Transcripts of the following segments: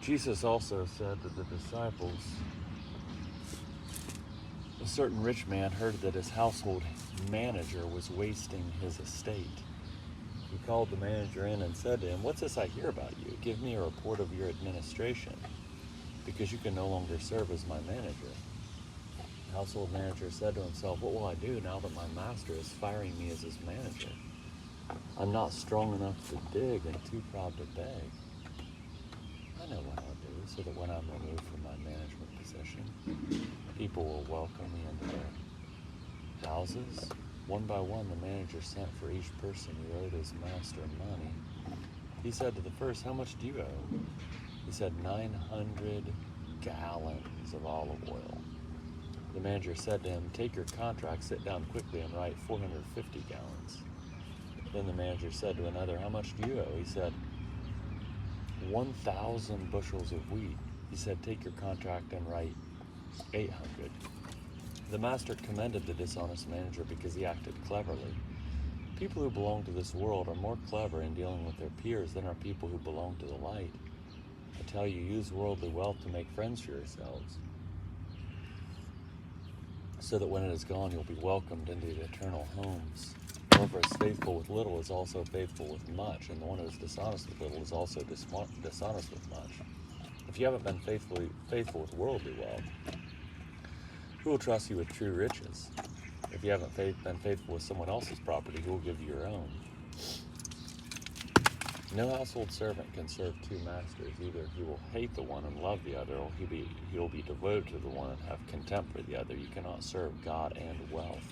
Jesus also said to the disciples, a certain rich man heard that his household manager was wasting his estate. He called the manager in and said to him, "What's this I hear about you? Give me a report of your administration, because you can no longer serve as my manager." The household manager said to himself, "What will I do now that my master is firing me as his manager? I'm not strong enough to dig and too proud to beg. I know what I'll do so that when I'm removed from my management position, people will welcome me into their houses." One by one, the manager sent for each person who owed his master money. He said to the first, "How much do you owe?" He said, 900 gallons of olive oil. The manager said to him, "Take your contract, sit down quickly, and write 450 gallons. Then the manager said to another, "How much do you owe?" He said, 1,000 bushels of wheat. He said, "Take your contract and write 800. The master commended the dishonest manager because he acted cleverly. People who belong to this world are more clever in dealing with their peers than are people who belong to the light. I tell you, use worldly wealth to make friends for yourselves, so that when it is gone, you'll be welcomed into the eternal homes. Whoever is faithful with little is also faithful with much, and the one who is dishonest with little is also dishonest with much. If you haven't been faithful with worldly wealth, who will trust you with true riches? If you haven't been faithful with someone else's property, who will give you your own? No household servant can serve two masters. Either he will hate the one and love the other, or he will be devoted to the one and have contempt for the other. You cannot serve God and wealth.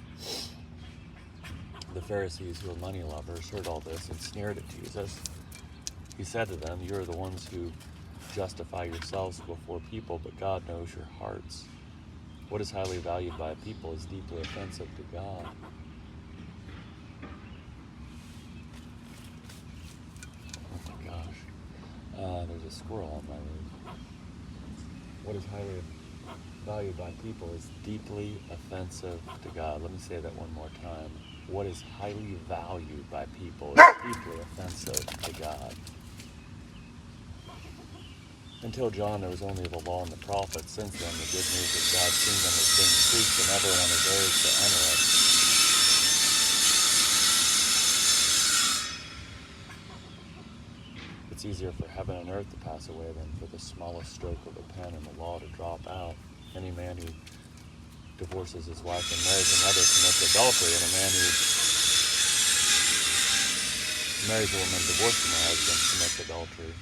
The Pharisees, who were money lovers, heard all this and sneered at Jesus. He said to them, "You are the ones who justify yourselves before people, but God knows your hearts. What is highly valued by people is deeply offensive to God." Oh my gosh. There's a squirrel on my roof. What is highly valued by people is deeply offensive to God. Let me say that one more time. What is highly valued by people is deeply offensive to God. Until John, there was only the law and the prophets. Since then, the good news of God's kingdom is being preached, and everyone is urged to enter it. It's easier for heaven and earth to pass away than for the smallest stroke of a pen in the law to drop out. Any man who divorces his wife and marries another commits adultery, and a man who marries a woman divorced from her husband commits adultery.